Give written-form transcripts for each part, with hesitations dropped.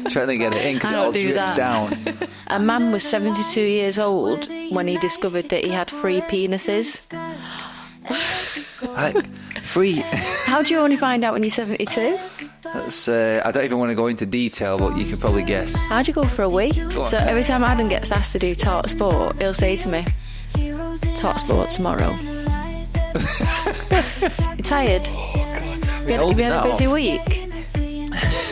Trying to get it in because it all drips down. A man was 72 years old when he discovered that he had 3 penises. Free. How do you only find out when you're 72? That's, I don't even want to go into detail, but you can probably guess. How'd you go for a wee? So every time Adam gets asked to do talk sport, he'll say to me, talk sport tomorrow. You tired? Have you had a busy week?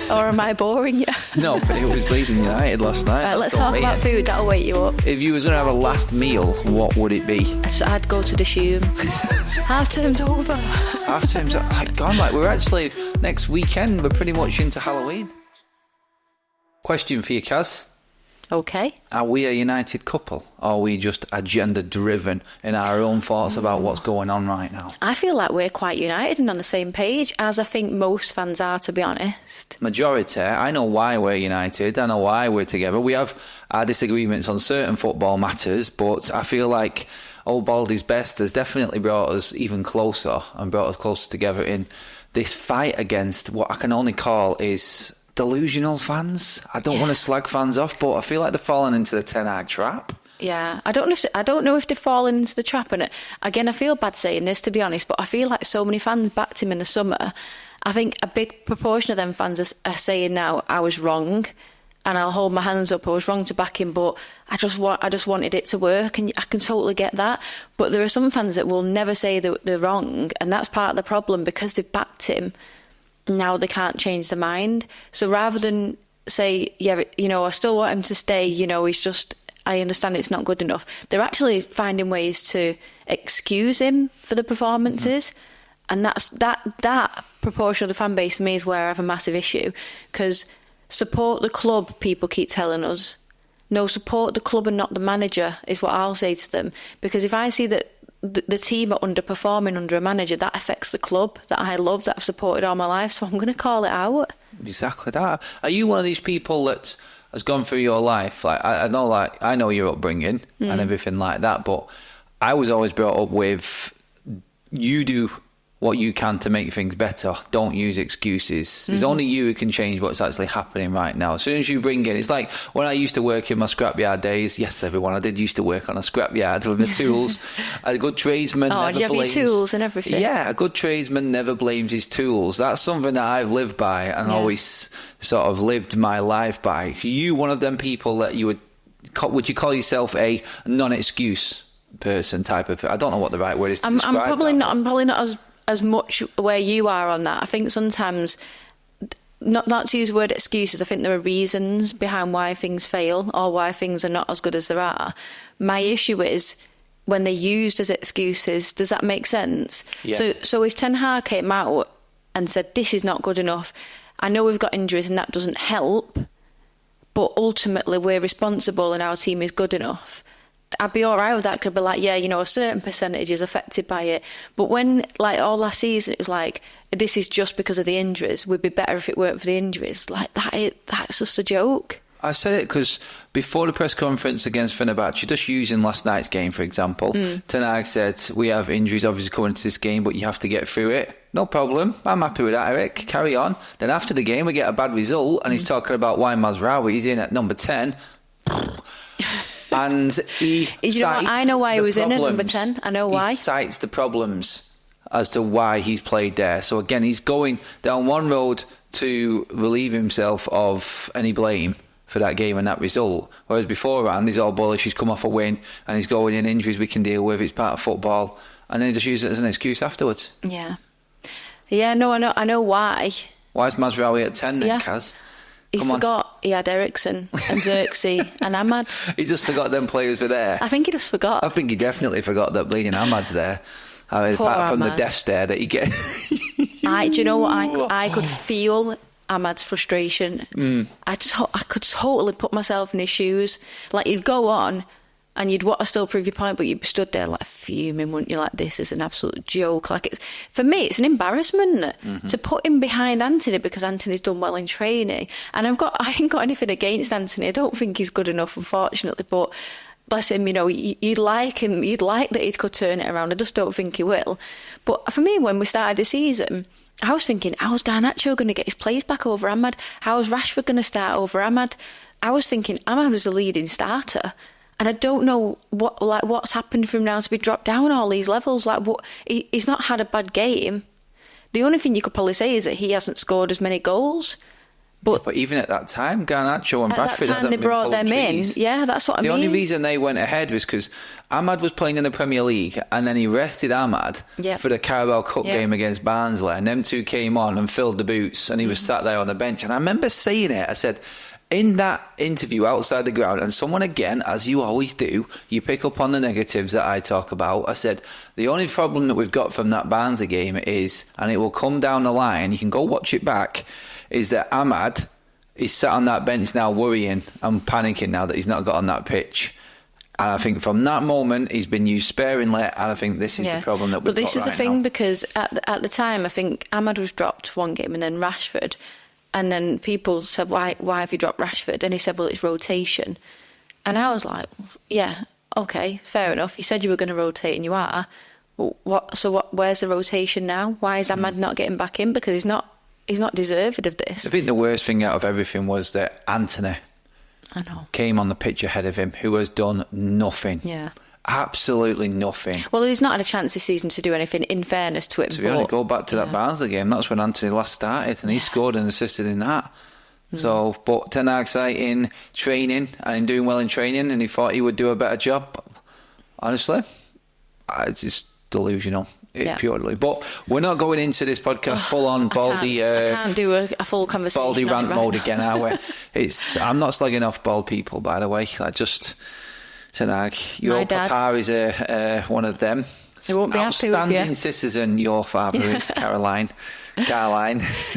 Or am I boring you? No, but it was Bleeding United last night. Right, let's talk about food, that'll wake you up. If you was going to have a last meal, what would it be? I'd go to the Shoom. Half term's over. Half term's gone. Like, we're actually, next weekend, we're pretty much into Halloween. Question for you, Kaz. Okay. Are we a united couple? Or are we just agenda-driven in our own thoughts about what's going on right now? I feel like we're quite united and on the same page, as I think most fans are, to be honest. Majority. I know why we're united. I know why we're together. We have our disagreements on certain football matters, but I feel like Old Baldy's best has definitely brought us even closer and brought us closer together in this fight against what I can only call is delusional fans. I don't want to slag fans off, but I feel like they're falling into the Ten Hag trap. Yeah, I don't know if they're falling into the trap. And again, I feel bad saying this, to be honest, but I feel like so many fans backed him in the summer. I think a big proportion of them fans are saying now, I was wrong, and I'll hold my hands up. I was wrong to back him, but I just wanted it to work, and I can totally get that. But there are some fans that will never say that they're wrong, and that's part of the problem because they've backed him. Now they can't change their mind. So rather than say, yeah, you know, I still want him to stay, you know, he's just, I understand it's not good enough. They're actually finding ways to excuse him for the performances. And that proportion of the fan base for me is where I have a massive issue. Because support the club, people keep telling us. No, support the club and not the manager is what I'll say to them. Because if I see that the team are underperforming under a manager, that affects the club that I love, that I've supported all my life, so I'm going to call it out. Exactly that. Are you one of these people that has gone through your life? Like I know your upbringing and everything like that, but I was always brought up with, you do what you can to make things better. Don't use excuses. There's only you who can change what's actually happening right now. As soon as you bring in, it's like when I used to work in my scrapyard days. Yes, everyone, I did used to work on a scrapyard with my tools. A good tradesman never did you have your tools and everything? Yeah, a good tradesman never blames his tools. That's something that I've lived by and always sort of lived my life by. Are you one of them people that you would you call yourself a non-excuse person type of? I don't know what the right word is to describe I'm probably not as much where you are on that. I think sometimes, not to use the word excuses, I think there are reasons behind why things fail or why things are not as good as there are. My issue is when they're used as excuses. Does that make sense? Yeah. So if Ten Hag came out and said, this is not good enough, I know we've got injuries and that doesn't help, but ultimately we're responsible and our team is good enough, I'd be all right with that. Could be like, yeah, you know, a certain percentage is affected by it. But when, like, all last season, it was like, this is just because of the injuries. We'd be better if it weren't for the injuries. Like, that's just a joke. I said it because before the press conference against Fenerbahce, just using last night's game, for example, Ten Hag said, we have injuries obviously coming into this game, but you have to get through it. No problem. I'm happy with that, Eric. Carry on. Then after the game, we get a bad result, and he's talking about why Mazraoui's in at number 10. And he I know why he was in at number 10. I know why. He cites the problems as to why he's played there. So again, he's going down one road to relieve himself of any blame for that game and that result. Whereas beforehand, he's all bullish, he's come off a win, and he's going in injuries we can deal with, it's part of football. And then he just uses it as an excuse afterwards. Yeah. Yeah, no, I know why. Why is Mazraoui at 10 then, Kaz? He forgot he had Ericsson and Xerxes and Ahmad. He just forgot them players were there. I think he just forgot. I think he definitely forgot that bleeding Ahmad's there. I mean, apart from the death stare that he gets. Do you know what? I could feel Ahmad's frustration. I could totally put myself in his shoes. Like, you'd go on and you'd want to still prove your point, but you'd be stood there like fuming, wouldn't you? Like, this is an absolute joke. Like, for me, it's an embarrassment to put him behind Anthony because Anthony's done well in training. And I ain't got anything against Anthony. I don't think he's good enough, unfortunately. But bless him, you'd like him, you'd like that he could turn it around. I just don't think he will. But for me, when we started the season, I was thinking, how's Garnacho going to get his place back over Ahmed? How's Rashford going to start over Ahmed? I was thinking Ahmed was the leading starter. And I don't know what's happened for him now to be dropped down all these levels. He's not had a bad game. The only thing you could probably say is that he hasn't scored as many goals. But even at that time, Garnacho and Rashford hadn't they brought them trees. in. Yeah, that's what I mean. The only reason they went ahead was because Ahmad was playing in the Premier League, and then he rested Ahmad for the Carabao Cup game against Barnsley, and them two came on and filled the boots, and he was sat there on the bench. And I remember saying it. I said, in that interview outside the ground, and someone, again, as you always do, you pick up on the negatives that I talk about. I said, the only problem that we've got from that Barnsley game is, and it will come down the line, you can go watch it back, is that Ahmad is sat on that bench now worrying and panicking now that he's not got on that pitch. And I think from that moment, he's been used sparingly, and I think this is the problem that we've got right now. But this is the thing, because at the time, I think Ahmad was dropped one game, and then Rashford. And then people said, why have you dropped Rashford? And he said, well, it's rotation. And I was like, yeah, okay, fair enough. You said you were going to rotate, and you are. Where's the rotation now? Why is Ahmad not getting back in? Because he's not deserved of this. I think the worst thing out of everything was that Anthony came on the pitch ahead of him, who has done nothing. Yeah. Absolutely nothing. Well, he's not had a chance this season to do anything, in fairness to him. To be honest, go back to that Barnsley game, that's when Anthony last started, and he scored and assisted in that. So, but Ten Hag's in training, and in doing well in training, and he thought he would do a better job. Honestly, it's just delusional. Purely. But we're not going into this podcast full on baldy. I can't do a full conversation. Baldy rant mode now. again, are we? I'm not slagging off bald people, by the way. Ten Hag, your papa is one of them. He won't be happy with you. Outstanding citizen, your father is Caroline.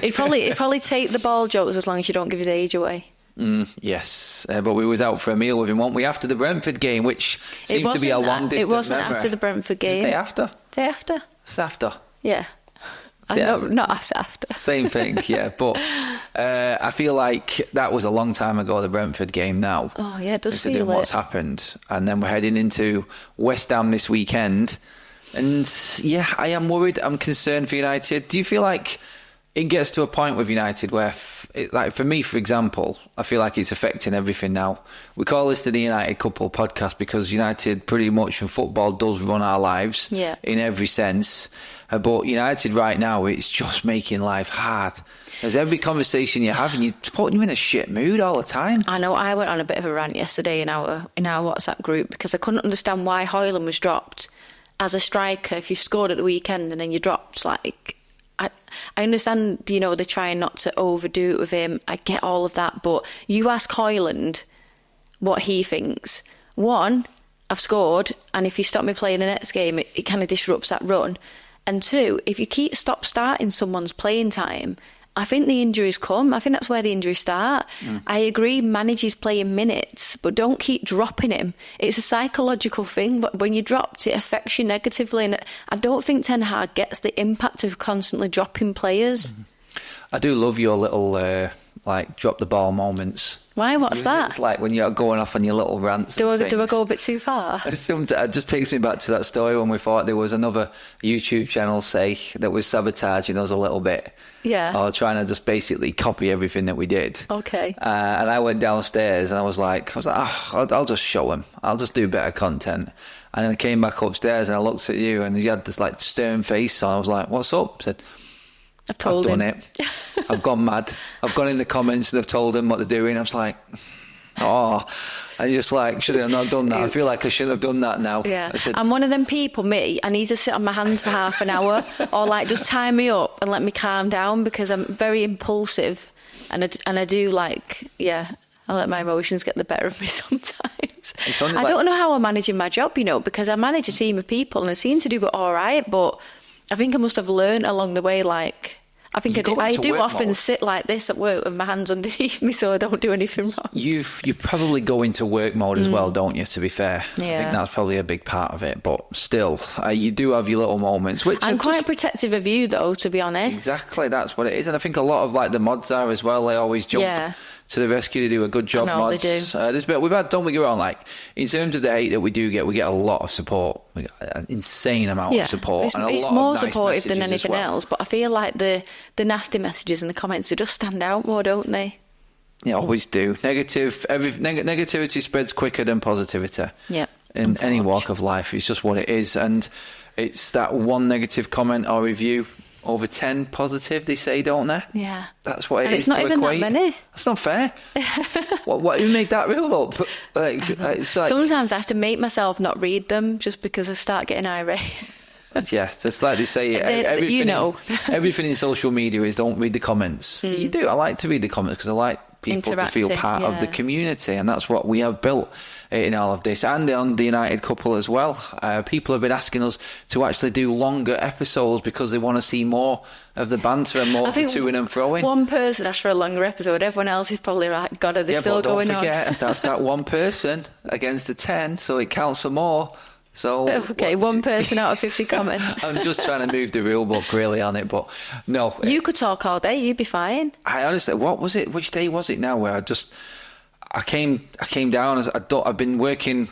He'd probably take the ball jokes as long as you don't give his age away. Yes, but we was out for a meal with him, weren't we, after the Brentford game, which seems to be a long distance. It wasn't memory. after the Brentford game. Day after. Day after. It's after. Yeah. Not after. Same thing, yeah. But I feel like that was a long time ago, the Brentford game now. Oh, yeah, it does feel it. What's happened. And then we're heading into West Ham this weekend. And, yeah, I am worried. I'm concerned for United. Do you feel like it gets to a point with United where, like for me, for example, I feel like it's affecting everything now. We call this the United Couple podcast because United pretty much in football does run our lives in every sense. But United right now, it's just making life hard. There's every conversation you're having, you're putting you in a shit mood all the time. I know. I went on a bit of a rant yesterday in our WhatsApp group because I couldn't understand why Højlund was dropped as a striker. If you scored at the weekend and then you dropped, like, I understand, they're trying not to overdo it with him. I get all of that, but you ask Højlund what he thinks. One, I've scored, and if you stop me playing the next game, it kind of disrupts that run. And two, if you stop starting someone's playing time, I think the injuries come. I think that's where the injuries start. I agree, manage his playing minutes, but don't keep dropping him. It's a psychological thing, but when you're dropped, it affects you negatively. And I don't think Ten Hag gets the impact of constantly dropping players. I do love your little, drop the ball moments. Why? What's that? It's like when you're going off on your little rants. Do I go a bit too far? It just takes me back to that story when we thought there was another YouTube channel, that was sabotaging us a little bit. Yeah. Or trying to just basically copy everything that we did. Okay. And I went downstairs and I was like, I'll just show him. I'll just do better content. And then I came back upstairs and I looked at you and you had this stern face on. I was like, what's up? I said, I've done it. I've gone mad. I've gone in the comments and I've told them what they're doing. I was like, and you're just should I have not done that? Oops. I feel like I shouldn't have done that now. Yeah. I'm one of them people, I need to sit on my hands for half an hour or just tie me up and let me calm down because I'm very impulsive and I do I let my emotions get the better of me sometimes. I don't know how I'm managing my job, because I manage a team of people and I seem to do it all right, but I think I must have learned along the way, I think I do often sit like this at work with my hands underneath me so I don't do anything wrong. You probably go into work mode as well, don't you, to be fair? Yeah. I think that's probably a big part of it, but still, you do have your little moments. Which I'm quite protective of you, though, to be honest. Exactly, that's what it is. And I think a lot of the mods are as well. They always jump to the rescue. They do a good job, I know, mods. they do. We've had, don't get me wrong, like, in terms of the hate that we do get, we get a lot of support. We get an insane amount of support. It's, and it's lot more of nice supportive than messages as anything well. else, but I feel like the nasty messages and the comments, they just stand out more, don't they? They always do. Negativity spreads quicker than positivity. Yeah. In any walk of life, it's just what it is. And it's that one negative comment or review over 10 positive, they say, don't they? Yeah. That's what it and is. it's not even equate. that many. That's not fair. Who made that rule up? It's like, sometimes I have to make myself not read them just because I start getting irate. yeah, just like they say, everything in social media is don't read the comments. You do. I like to read the comments because I like people to feel part of the community, and that's what we have built in all of this. And on the United couple as well, people have been asking us to actually do longer episodes because they want to see more of the banter and more of the to-ing and throwing. One person asked for a longer episode, everyone else is probably like, God, are they still going on? Don't forget, that's that one person against the 10, so it counts for more. So okay, one person out of 50 comments. I'm just trying to move the rule book really on it, but no. You could talk all day, you'd be fine. I honestly, what was it? Which day was it now? Where I came down. I've been working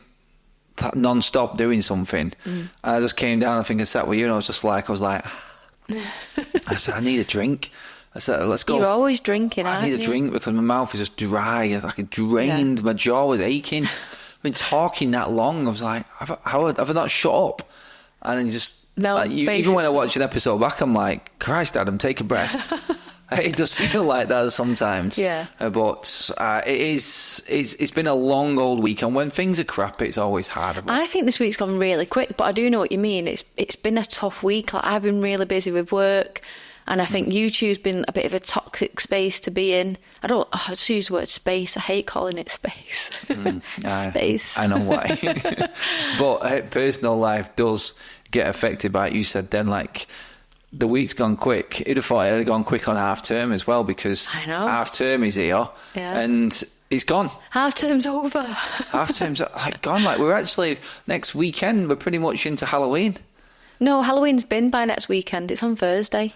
non-stop doing something. And I just came down. I think I sat with you, and I was like, I said, I need a drink. I said, let's go. You're always drinking, I need a drink because my mouth is just dry. It's like it drained. Yeah. My jaw was aching. I've been talking that long. I was like, have I not shut up? And then just even when I watch an episode back, I'm like, Christ, Adam, take a breath. It does feel like that sometimes. Yeah. But it's been a long old week, and when things are crap, it's always harder. I think this week's gone really quick, but I do know what you mean. It's been a tough week. Like, I've been really busy with work. And I think YouTube's been a bit of a toxic space to be in. I just use the word space. I hate calling it space. Space. I know why. But personal life does get affected by it. You said then, like, the week's gone quick. You'd have thought it had gone quick on half term as well, because half term is here. Yeah. And it's gone. Half term's over. Half term's like gone. Like, we're actually, next weekend, we're pretty much into Halloween. No, Halloween's been by next weekend. It's on Thursday.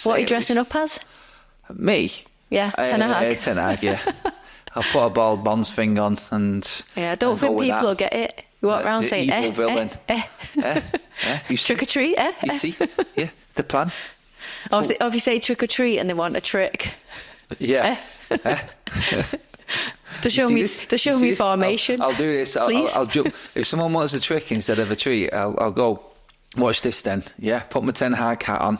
What are you dressing up as? Me? Yeah, Ten Hag. Ten Hag, yeah. I'll put a bald Bonds thing on and... Yeah, I don't think people will get it. You walk around saying, evil villain. Trick or treat, You see? Yeah, the plan. Or if you say trick or treat and they want a trick. Yeah. To show me formation. I'll do this. I'll jump. If someone wants a trick instead of a treat, I'll go... Watch this then. Yeah, put my Ten Hag hat on,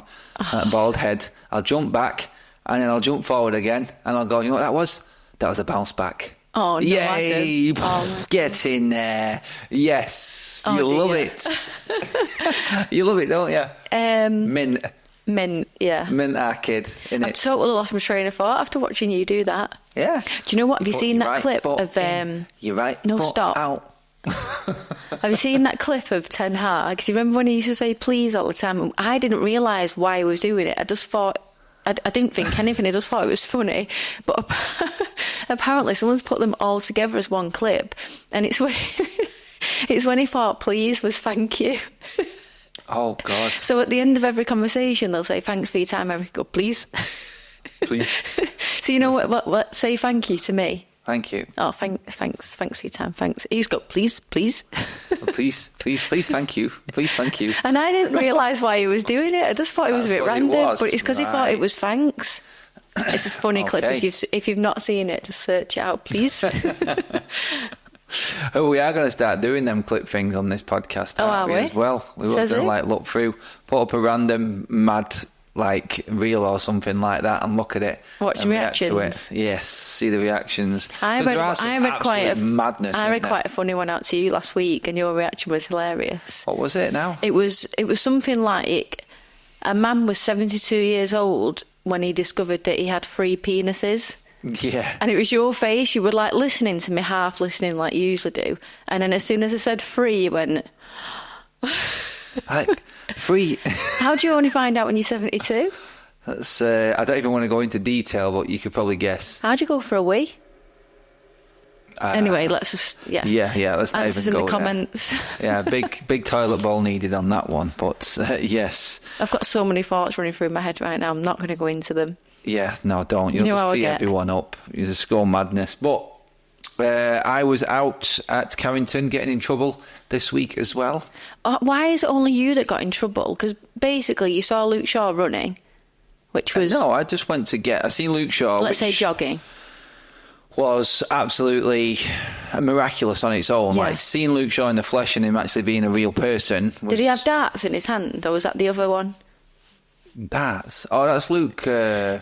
bald head. I'll jump back, and then I'll jump forward again, and I'll go, you know what that was? That was a bounce back. Oh, no, yay! Get in there. Yes. Oh, you love it. You love it, don't you? Mint, yeah. Mint Arcade, innit? I've totally lost my train of thought after watching you do that. Yeah. Do you know what? Have you seen that clip of... You're right. No, stop. Out. Have you seen that clip of Ten Hag? Do you remember when he used to say please all the time? I didn't realise why he was doing it. I just thought... I didn't think anything. I just thought it was funny. But apparently someone's put them all together as one clip. And it's when he thought please was thank you. Oh, God. So at the end of every conversation, they'll say, thanks for your time. I go, please. Please. So you know what? Say thank you to me. Thank you. Oh, thanks for your time. Thanks. He's got please. Please, thank you. Please, thank you. And I didn't realise why he was doing it. I just thought it was a bit random. But it's because he thought it was thanks. It's a funny clip. If you've not seen it, just search it out, please. Oh, we are going to start doing them clip things on this podcast, aren't we? As well. We were going to look through, put up a random mad reel or something like that and look at it. Watch the reactions. React to it. Yes, see the reactions. I read quite a funny one out to you last week, and your reaction was hilarious. What was it now? It was something like a man was 72 years old when he discovered that he had 3 penises. Yeah. And it was your face. You were listening to me, half listening like you usually do. And then as soon as I said 3, you went... 3. How do you only find out when you're 72? That's I don't even want to go into detail, but you could probably guess. How'd you go for a wee? Anyway, let's just let's not even go in the comments. Yeah, big toilet bowl needed on that one, but yes. I've got so many thoughts running through my head right now. I'm not going to go into them. Yeah, no, don't. You know You'll how just I tee get. everyone up. You just go madness. But I was out at Carrington getting in trouble this week as well. Why is it only you that got in trouble? Because basically you saw Luke Shaw running, which was... No, I just went to I seen Luke Shaw. Let's say jogging. Was absolutely miraculous on its own. Yeah. Like, seeing Luke Shaw in the flesh and him actually being a real person. Did he have darts in his hand, or was that the other one? That's Luke Littler,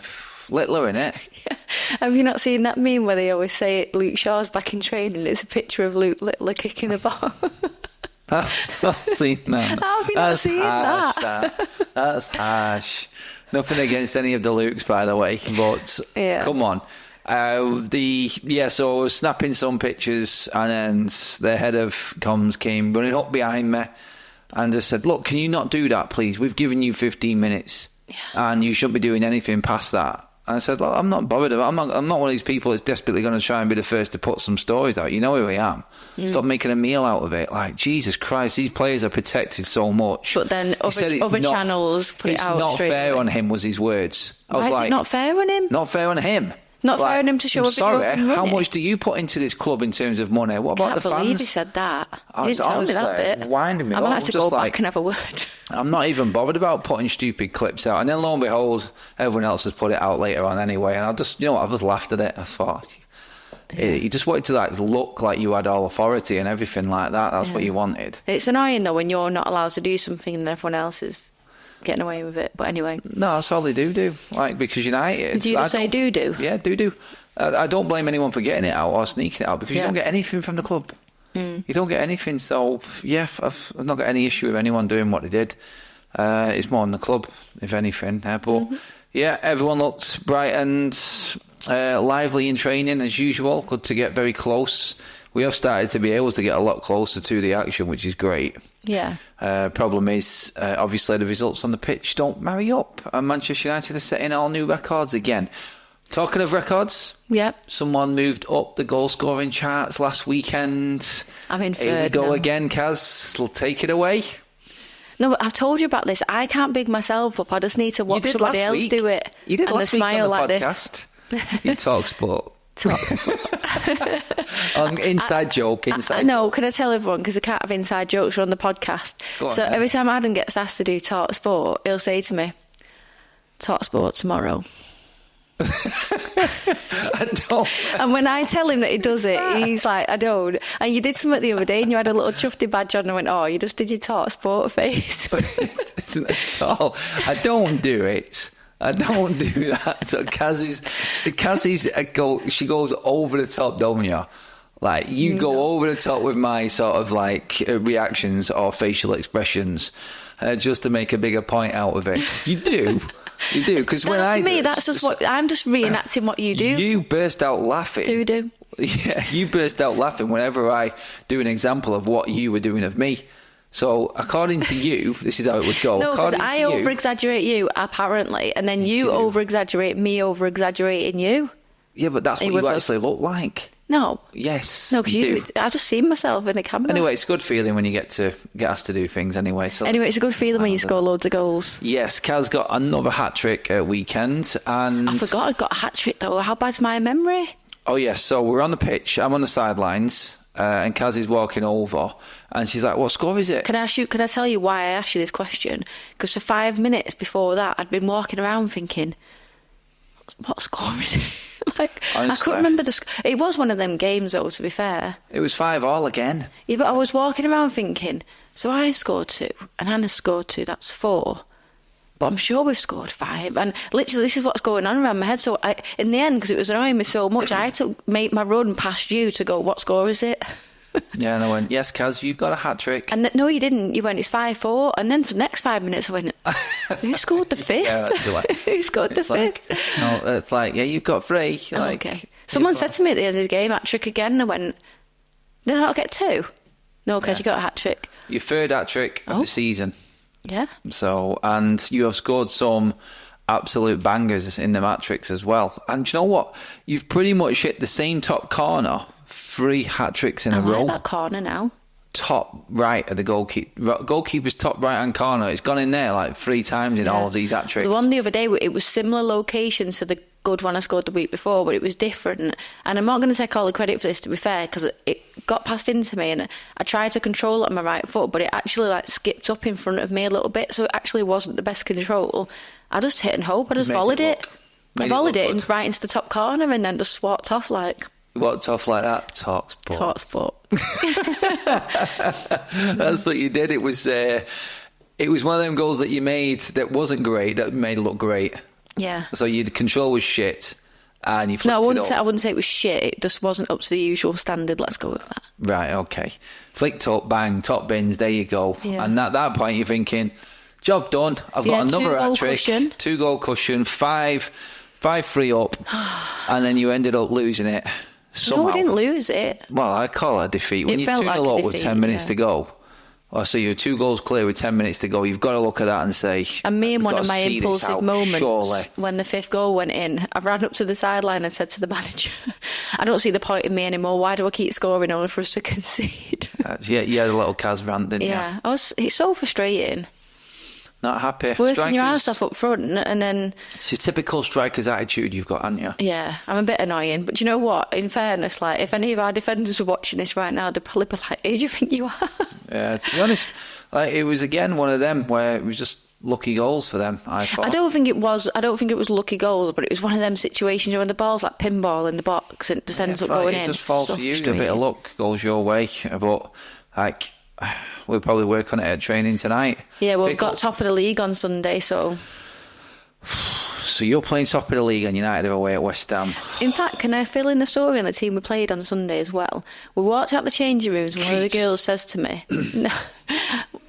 innit? Yeah. Have you not seen that meme where they always say Luke Shaw's back in training? It's a picture of Luke Littler kicking a ball. I've not seen that. How have you not seen that? That's harsh. Nothing against any of the Lukes, by the way, but Yeah. come on. So I was snapping some pictures, and then the head of comms came running up behind me and just said, "Look, can you not do that, please? We've given you 15 minutes, and you shouldn't be doing anything past that." And I said, "Look, I'm not bothered about. I'm not one of these people that's desperately going to try and be the first to put some stories out. You know who I am. Stop making a meal out of it. Like, Jesus Christ, these players are protected so much." But then other channels put it out. It's not straight fair away. on him, was his words. I was Why is like, it not fair on him? not fair on him. Not fair on him to show I'm a video of sorry, him how running. much do you put into this club in terms of money? What about I the can't fans? believe he said that. I He was didn't tell me that honestly bit. winding me I'm going up. to have to Just go like- back and have a word. I'm not even bothered about putting stupid clips out. And then lo and behold, everyone else has put it out later on anyway. And I just, you know what, I just laughed at it. I thought, you just wanted to like look like you had all authority and everything like that. That's what you wanted. It's annoying though when you're not allowed to do something and everyone else is getting away with it. But anyway. No, that's all they do. Like, because United... Do you just say do? Yeah, do. I don't blame anyone for getting it out or sneaking it out, because you don't get anything from the club. You don't get anything, so yeah, I've not got any issue with anyone doing what they did. It's more on the club, if anything. But yeah, everyone looked bright and lively in training as usual. Good to get very close. We have started to be able to get a lot closer to the action, which is great. Yeah. Problem is, obviously, the results on the pitch don't marry up, and Manchester United are setting all new records again. Talking of records, Yep. someone moved up the goal scoring charts last weekend. I'm in Here we third go now. again, Kaz. Take it away. No, but I've told you about this. I can't big myself up. I just need to watch somebody else do it. You did and last they week on smile the like podcast. this. You talk sport. Inside joke. No, can I tell everyone? Because I can't have inside jokes on the podcast. Go on, so then. every time Adam gets asked to do talk sport, he'll say to me, "Talk sport tomorrow." I don't. And when I tell him that he does it, he's like, "I don't." And you did something the other day, and you had a little chuffy badge on, and I went, "Oh, you just did your talk sport face." At all. I don't do it. I don't do that. So Kaz she goes over the top, don't you? Like, you go over the top with my sort of like reactions or facial expressions just to make a bigger point out of it. You do. You do, because when I... To me, that's just what... I'm just reenacting what you do. You burst out laughing. Do. Yeah, you burst out laughing whenever I do an example of what you were doing of me. So, according to you, this is how it would go. No, because According I to you- over-exaggerate you, apparently, and then you do. over-exaggerate me over-exaggerating you. Yeah, but that's what with you us. actually look like. No. Yes, No, because you do. I just see myself in the camera. Anyway, it's a good feeling when you get asked to do things anyway. So Anyway, it's a good feeling when you score loads of goals. Yes, Kaz got another hat-trick at weekend. And I forgot I'd got a hat-trick, though. How bad's my memory? Oh, yes, so we're on the pitch. I'm on the sidelines, and Kaz is walking over, and she's like, "What score is it?" Can I tell you why I asked you this question? Because for 5 minutes before that, I'd been walking around thinking, what score is it? Like, I Honestly. couldn't remember the score. It was one of them games, though, to be fair. It was 5-5 again. Yeah, but I was walking around thinking, so I scored 2, and Hannah scored 2, that's 4. But I'm sure we've scored 5. And literally, this is what's going on around my head. So in the end, because it was annoying me so much, I had to make my run past you to go, what score is it? Yeah, and I went, "Yes, Kaz, you've got a hat-trick." And no, you didn't. You went, it's 5-4. And then for the next 5 minutes, I went, who scored the 5th? Yeah, that's right. Who scored the 5th? No, it's like, yeah, you've got 3. Oh, Like, okay. Someone said to me at the end of the game, hat-trick again. And I went, did I not get 2? No, because you got a hat-trick. your third hat-trick of the season. Yeah. So, and you have scored some absolute bangers in the hat-tricks as well. And do you know what? You've pretty much hit the same top corner 3 hat-tricks in I a like row. that corner now. top right of the goalkeeper's top right-hand corner. It's gone in there like 3 times in all of these hat-tricks. The one the other day, it was similar locations to the good one I scored the week before, but it was different. And I'm not going to take all the credit for this, to be fair, because it got passed into me, and I tried to control it on my right foot, but it actually like skipped up in front of me a little bit, so it actually wasn't the best control. I just hit and hope. I just volleyed it. I volleyed it right into the top corner and then just walked off like... Walked off like that? Talk sport. That's what you did. It was one of them goals that you made that wasn't great, that made it look great. Yeah. So your control was shit, and you flipped I wouldn't it up. say it was shit. It just wasn't up to the usual standard. Let's go with that. Right, okay. Flicked up, bang, top bins, there you go. Yeah. And at that point you're thinking, job done. I've got another hat-trick, 2-goal cushion, 5-3 up, and then you ended up losing it. Somehow. No, we didn't lose it. Well, I call it a defeat. When you're 2-0 up with 10 minutes to go, so you're 2 goals clear with 10 minutes to go, you've got to look at that and say... And me, in one of my impulsive moments, when the 5th goal went in, I ran up to the sideline and said to the manager, I don't see the point in me anymore. Why do I keep scoring only for us to concede? Yeah, you had a little Kaz rant, didn't you? Yeah, it's so frustrating. Not happy. Working your ass off up front, and then... It's your typical striker's attitude you've got, haven't you? Yeah, I'm a bit annoying. But you know what? In fairness, like, if any of our defenders were watching this right now, they'd probably be like, who do you think you are? Yeah, to be honest, like, it was, again, one of them where it was just lucky goals for them, I thought. I don't think it was lucky goals, but it was one of them situations when the ball's like pinball in the box and it just ends up going in. It just falls for you. A bit of luck goes your way. But, like... We'll probably work on it at training tonight. Yeah, well, we've got top of the league on Sunday, so... So you're playing top of the league and United are away at West Ham. In fact, can I fill in the story on the team we played on Sunday as well? We walked out the changing rooms and one of the girls says to me,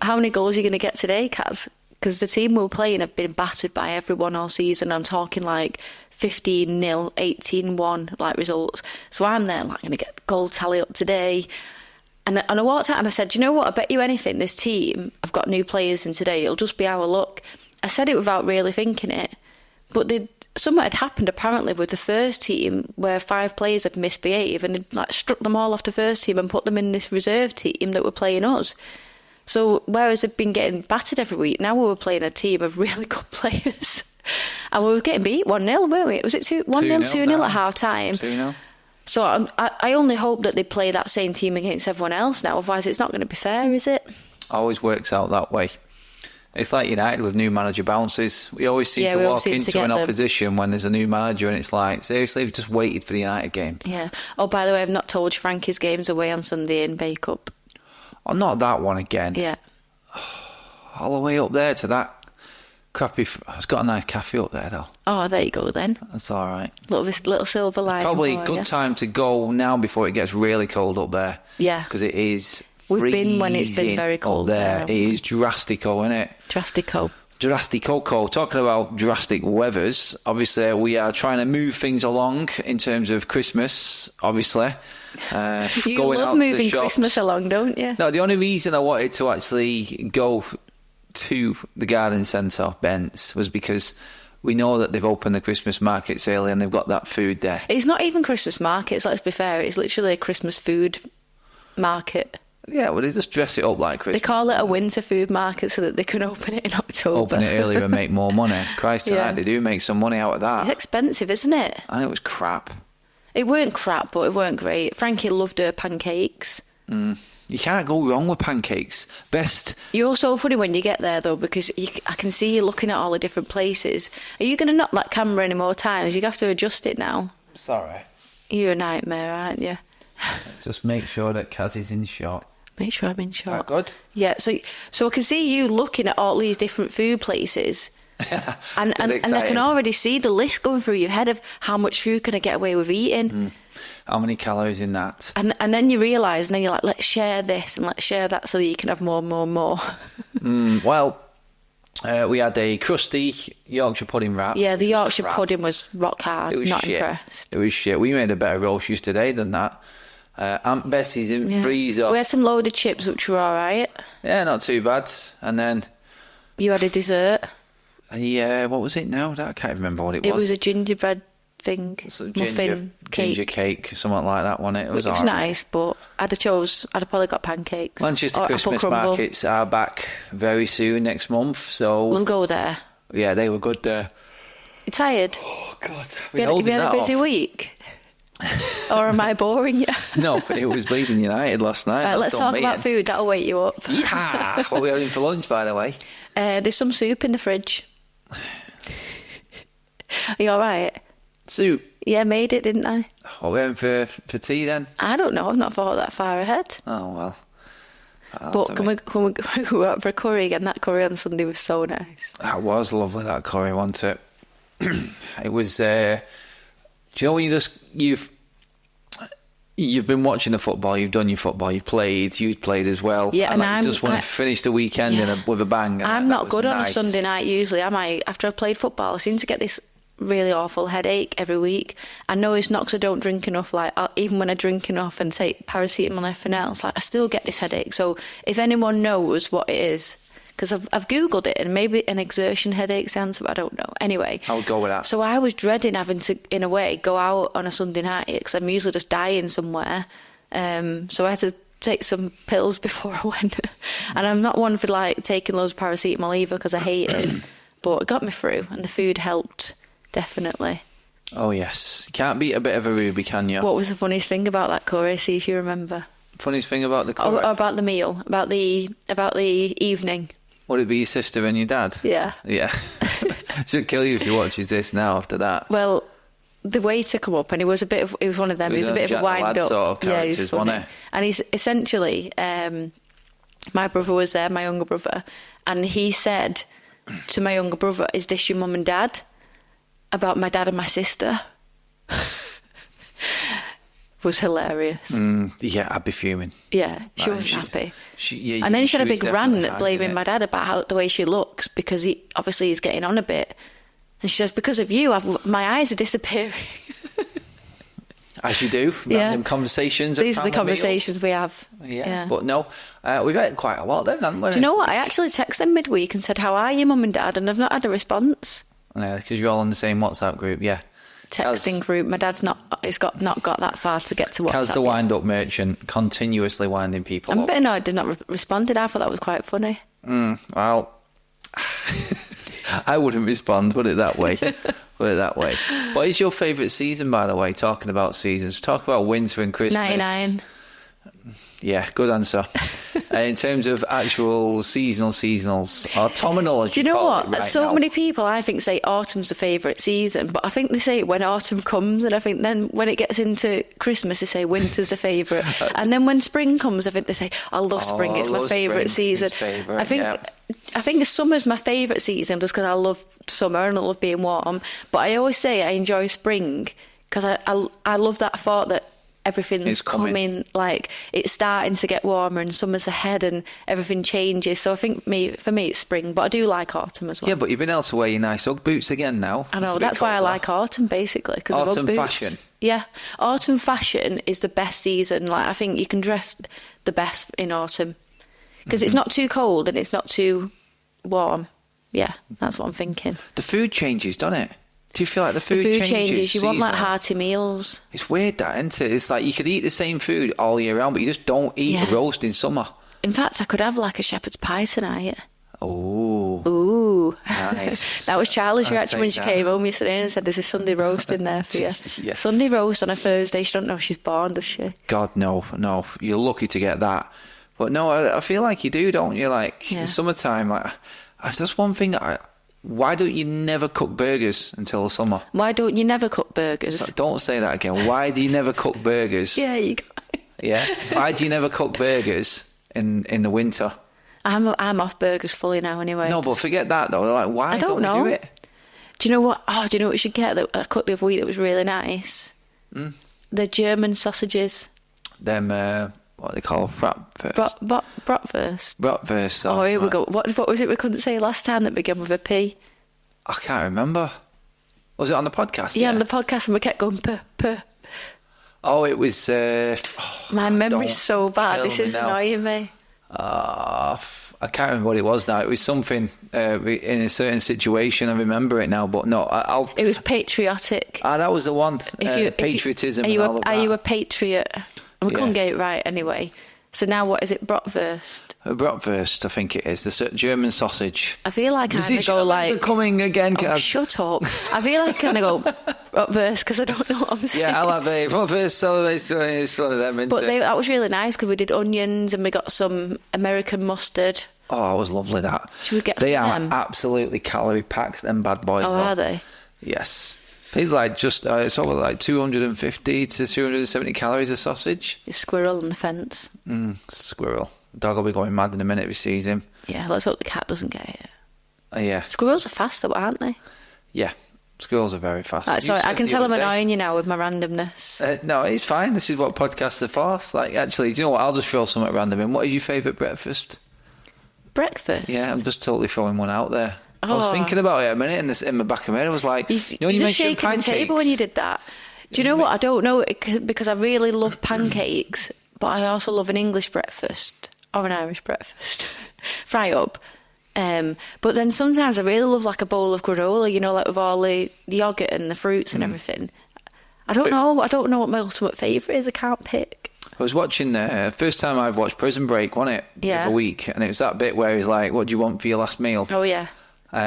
how many goals are you going to get today, Kaz? Because the team we were playing have been battered by everyone all season. I'm talking like 15-0, 18-1 like results. So I'm there like, going to get the goal tally up today. And I walked out and I said, you know what, I bet you anything, this team, I've got new players in today, it'll just be our luck. I said it without really thinking it. But something had happened apparently with the first team where 5 players had misbehaved and had like struck them all off the first team and put them in this reserve team that were playing us. So whereas they'd been getting battered every week, now we were playing a team of really good players. And we were getting beat 1-0, weren't we? Was it 1-0, 2-0 at half time? 2-0. So I only hope that they play that same team against everyone else now, otherwise it's not going to be fair, is it? Always works out that way. It's like United with new manager bounces. We always seem to walk into an opposition when there's a new manager and it's like, seriously, we've just waited for the United game. Yeah. Oh, by the way, I've not told you Frankie's game's away on Sunday in Bake Up. Oh, not that one again. Yeah. All the way up there to that crappy... It's got a nice cafe up there, though. Oh, there you go, then. That's all right. Little silver lining. Probably a good time to go now before it gets really cold up there. Yeah. Because it is... We've been when it's been very cold there. It is drastico, isn't it? Drastico. Talking about drastic weathers, obviously we are trying to move things along in terms of Christmas, obviously. You love moving Christmas along, don't you? No, the only reason I wanted to actually go to the garden centre, Bent's, was because we know that they've opened the Christmas markets early and they've got that food there. It's not even Christmas markets, let's be fair. It's literally a Christmas food market. Yeah, well, they just dress it up like Christmas. They call it a winter food market so that they can open it in October. Open it earlier and make more money. Christ tonight, they do make some money out of that. It's expensive, isn't it? And it was crap. It weren't crap, but it weren't great. Frankie loved her pancakes. You can't go wrong with pancakes. Best. You're so funny when you get there, though, because I can see you looking at all the different places. Are you going to knock that camera any more times? You have to adjust it now. Sorry. You're a nightmare, aren't you? Just make sure that Kaz is in shot. Make sure I'm in shot. Is that good? Yeah, so I can see you looking at all these different food places. and I can already see the list going through your head of how much food can I get away with eating. How many calories in that? And then you realise, and then you're like, let's share this and let's share that so that you can have more. Well, we had a crusty Yorkshire pudding wrap. Yeah, the Yorkshire pudding was rock hard. It was not shit. Impressed. It was shit. We made a better roast yesterday than that. Aunt Bessie's in freezer. We had some loaded chips, which were all right. Yeah, not too bad. And then... You had a dessert. Yeah, what was it now? I can't remember what it was. It was a gingerbread thing, Sort of muffin ginger cake. cake, something like that, wasn't it? It was It was alright. nice, but I'd have probably got pancakes. Manchester or apple Christmas crumble. markets are back very soon, next month. So We'll go there. yeah, they were good there. You tired? Oh God, Have you had a busy week? Or am I boring you? No, it was Bleeding United last night. Right, let's talk about food. That'll wake you up. Yeah, what are we having for lunch, by the way? There's some soup in the fridge. Are you all right? Soup. Yeah, made it, didn't I? What are we having for tea then? I don't know. I've not thought that far ahead. Oh well. But can we go out for a curry again? That curry on Sunday was so nice. That was lovely, that curry, wasn't it? It was. Do you know when you've been watching the football, you've done your football, you've played as well. Yeah, and you just want to finish the weekend with a bang. I'm not good on a Sunday night usually, am I? After I've played football, I seem to get this really awful headache every week. I know it's not because I don't drink enough. Even when I drink enough and take paracetamol and everything else, I still get this headache. So if anyone knows what it is, because I've googled it and maybe an exertion headache sounds, but I don't know. Anyway, I would go with that. So I was dreading having to, in a way, go out on a Sunday night because I'm usually just dying somewhere. So I had to take some pills before I went, and I'm not one for taking loads of paracetamol either because I hate it. But it got me through, and the food helped definitely. Oh yes, you can't beat a bit of a ruby, can you? What was the funniest thing about that curry? See if you remember. Funniest thing about the curry? Or about the meal, about the evening. Would it be your sister and your dad? Yeah. Yeah. Should kill you if he watches this now after that. Well, the waiter come up and he was one of them. He was a bit of a wind up. Sort of characters, he was funny. wasn't he? And he's essentially, my brother was there, my younger brother, and he said to my younger brother, "Is this your mum and dad?" About my dad and my sister. Was hilarious. Yeah, I'd be fuming. Yeah, she wasn't happy. Yeah, and then she had a was big rant definitely blaming my dad about the way she looks because he's getting on a bit. And she says, "Because of you, my eyes are disappearing." As you do. Random conversations. These are the conversations we have. Yeah. But no, we've had quite a lot then, haven't we? Do you know what? I actually texted them midweek and said, "How are you, mum and dad?" And I've not had a response. Yeah, because you're all on the same WhatsApp group, yeah. Texting group. My dad's not got that far to get to WhatsApp. Kaz the wind-up merchant, continuously winding people I'm up. a bit annoyed I did not responded. I thought that was quite funny. Well, I wouldn't respond, put it that way. What is your favourite season, by the way, talking about seasons? Talk about winter and Christmas. 99. Yeah, good answer. In terms of actual seasonals, or terminology. Do you know what? Right So now. many people, I think, say autumn's the favourite season, but I think they say it when autumn comes, and I think then when it gets into Christmas, they say winter's the favourite, and then when spring comes, I think they say, "I love spring; it's my favourite season." Favourite, I think summer's my favourite season just because I love summer and I love being warm. But I always say I enjoy spring because I love that thought that everything's coming, like it's starting to get warmer and summer's ahead and everything changes. So I think for me it's spring, but I do like autumn as well. Yeah, but you've been able to wear your nice Ugg boots again now. I know, that's why I like autumn basically, because of Ugg boots. Autumn fashion. Yeah, autumn fashion is the best season. Like I think you can dress the best in autumn because it's not too cold and it's not too warm. Yeah, that's what I'm thinking. The food changes, doesn't it? Do you feel like the food changes? You want like seasonal? hearty meals. It's weird that, isn't it? It's like you could eat the same food all year round, but you just don't eat a roast in summer. In fact, I could have like a shepherd's pie tonight. Ooh. Nice. That was Charlie's reaction when she came home yesterday and said, "There's a Sunday roast in there for you." Yeah. Sunday roast on a Thursday. She don't know she's born, does she? God, no. You're lucky to get that. But no, I feel like you do, don't you? Like, in summertime, like, that's just one thing. Why don't you never cook burgers until the summer? Why don't you never cook burgers? Don't say that again. Why do you never cook burgers? Yeah, you got it. Yeah? Why do you never cook burgers in the winter? I'm off burgers fully now anyway. No, but forget that though. Like, why don't know. we do it? Do you know what? Oh, do you know what we should get that I cooked the other week that was really nice? The German sausages. Them, what they call bratwurst. Bratwurst. Bratwurst sauce. Oh, here we go. What was it we couldn't say last time that began with a P? I can't remember. Was it on the podcast? Yeah, on the podcast, and we kept going puh. Oh, it was... My memory's so bad. This is now. annoying me. I can't remember what it was now. It was something in a certain situation. I remember it now, but no, I'll. It was patriotic. That was the one. Patriotism. Are you a patriot? We couldn't get it right anyway. So now what is it? Bratwurst. Bratwurst, I think it is. The German sausage. I feel like I'm going to go like... coming again, Kaz. Shut up. I feel like I'm going to go bratwurst because I don't know what I'm saying. Yeah, I'll have a bratwurst. It's one of them, but that was really nice because we did onions and we got some American mustard. Oh, it was lovely, that. Should we get They some are of them? Absolutely calorie packed, them bad boys. Oh, are they? Yes. It's like it's over like 250 to 270 calories of sausage. It's squirrel on the fence. Squirrel. Dog will be going mad in a minute if he sees him. Yeah, let's hope the cat doesn't get it. Yeah. Squirrels are fast though, aren't they? Yeah. Squirrels are very fast. Right, sorry, I can tell I'm annoying you now with my randomness. No, it's fine. This is what podcasts are for. It's like, actually, do you know what? I'll just throw something random in. What is your favourite breakfast? Breakfast? Yeah, I'm just totally throwing one out there. I was thinking about it a minute in my back of my head. I was like, you know when you mentioned pancakes? The table when you did that. Do you know what? I don't know because I really love pancakes, but I also love an English breakfast or an Irish breakfast. Fry up. But then sometimes I really love like a bowl of granola, you know, like with all the yogurt and the fruits and everything. I don't know. I don't know what my ultimate favourite is. I can't pick. I was watching first time I've watched Prison Break, wasn't it? Yeah. The other week, and it was that bit where he's like, "What do you want for your last meal?" Oh yeah.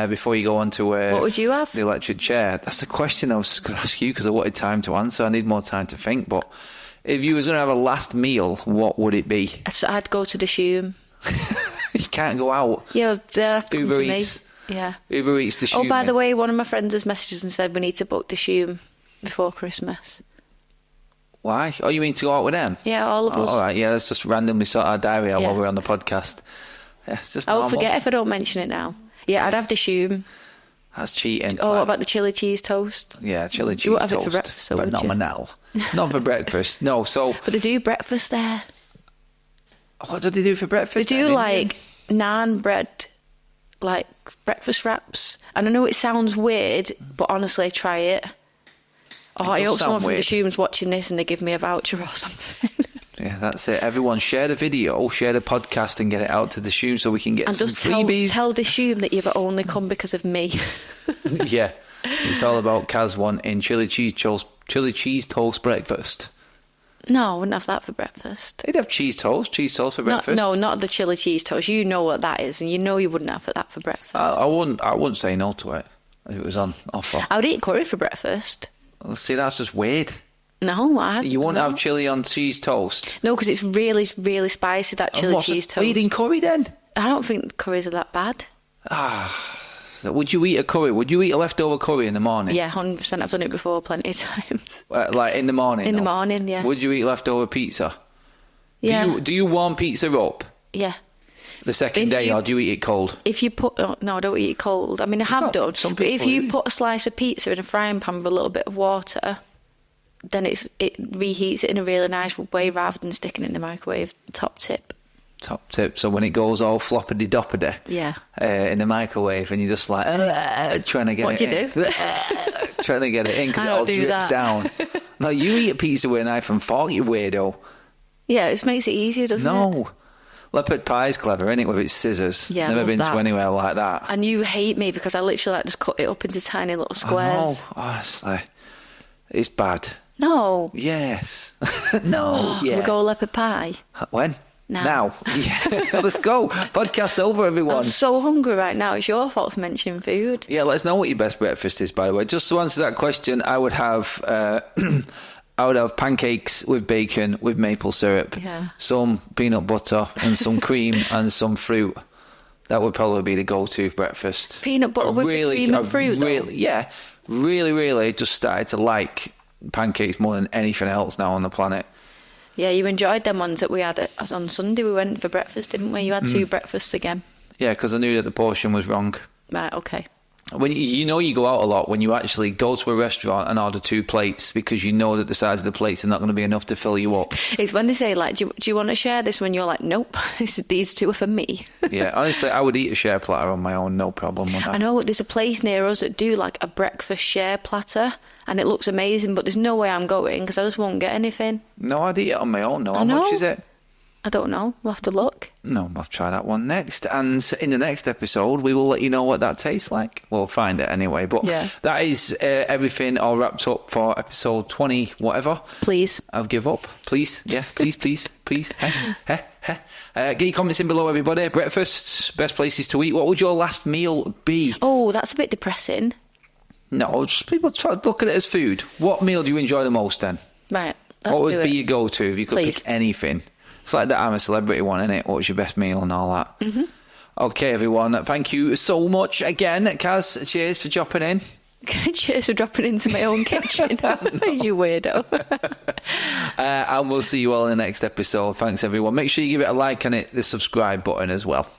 Before you go on to what would you have? The electric chair. That's the question I was going to ask you because I wanted time to answer. I need more time to think. But if you was going to have a last meal, what would it be? I'd go to the Shoom. You can't go out. Yeah, they have to come Uber to Eats. me. Yeah. Uber Eats the Shoom. Oh, by the way, one of my friends has messaged us and said we need to book the Shoom before Christmas. Why? Oh, you mean to go out with them? Yeah, all of us. All right, yeah, let's just randomly sort our diary out while we're on the podcast. Yeah, it's just I'll forget if I don't mention it now. Yeah, I'd have the Shoom. That's cheating. Oh, what about the chili cheese toast? Yeah, chili cheese toast. You won't have it for breakfast, so phenomenal. Not for breakfast, no. So, but they do breakfast there. What do they do for breakfast? They do like naan bread, like breakfast wraps. And I know it sounds weird, but honestly, try it. Oh, I hope someone from the Shoom's watching this and they give me a voucher or something. Yeah, that's it. Everyone share the video, share the podcast and get it out to the Shoom so we can get some freebies. And tell the Shoom that you've only come because of me. Yeah, it's all about Kaz wanting chili cheese toast breakfast. No, I wouldn't have that for breakfast. They'd have cheese toast for breakfast. No, not the chili cheese toast. You know what that is, and you know you wouldn't have that for breakfast. I wouldn't say no to it if it was on offer. I would eat curry for breakfast. Well, see, that's just weird. No, you wouldn't have chili on cheese toast. No, because it's really, really spicy. That chili cheese toast. Are you eating curry then? I don't think curries are that bad. Would you eat a curry? Would you eat a leftover curry in the morning? Yeah, 100%. I've done it before plenty of times. Like in the morning? In the morning, yeah. Would you eat leftover pizza? Yeah. Do you warm pizza up? Yeah. The second day, or do you eat it cold? If you put... no, I don't eat it cold. I mean, I have done. But if you put a slice of pizza in a frying pan with a little bit of water, then it reheats it in a really nice way rather than sticking it in the microwave. Top tip. So when it goes all floppity doppity, in the microwave, and you're just like trying to get what it. What do you do? Trying to get it in because it all drips down. No, you eat a pizza with a knife and fork, you weirdo. Yeah, it makes it easier, doesn't it? No. Leopard pie's clever, isn't it, with its scissors? Yeah, Never been to anywhere like that. And you hate me because I literally just cut it up into tiny little squares. Oh, honestly, it's bad. No. Yes. No. Yeah. We go leopard pie. When? Now. Yeah. Let's go. Podcast's over, everyone. I'm so hungry right now. It's your fault for mentioning food. Yeah, let us know what your best breakfast is, by the way. Just to answer that question, I would have pancakes with bacon, with maple syrup, some peanut butter and some cream and some fruit. That would probably be the go-to breakfast. Peanut butter with the cream and fruit, really just started to like pancakes more than anything else now on the planet. Yeah, you enjoyed them ones that we had on Sunday. We went for breakfast, didn't we? You had 2 breakfasts again. Yeah, because I knew that the portion was wrong. Right, okay. When you go out a lot when you actually go to a restaurant and order 2 plates because you know that the size of the plates are not going to be enough to fill you up. It's when they say, like, do you want to share this? When you're like, nope, these 2 are for me. Yeah, honestly, I would eat a share platter on my own, no problem. I know, there's a place near us that do, like, a breakfast share platter, and it looks amazing, but there's no way I'm going because I just won't get anything. No, I'd eat it on my own, no. How much is it? I don't know. We'll have to look. No, I'll try that one next. And in the next episode, we will let you know what that tastes like. We'll find it anyway. But that is everything all wrapped up for episode 20, whatever. Please. I'll give up. Please. Yeah, please. Get your comments in below, everybody. Breakfasts, best places to eat. What would your last meal be? Oh, that's a bit depressing. No, just people try to look at it as food. What meal do you enjoy the most then? Right. What would be your go-to if you could Please. pick anything? It's like that I'm a Celebrity one, isn't it? What was your best meal and all that? Mm-hmm. Okay, everyone. Thank you so much again. Kaz, cheers for dropping in. Cheers for dropping into my own kitchen. You weirdo. And we'll see you all in the next episode. Thanks, everyone. Make sure you give it a like and hit the subscribe button as well.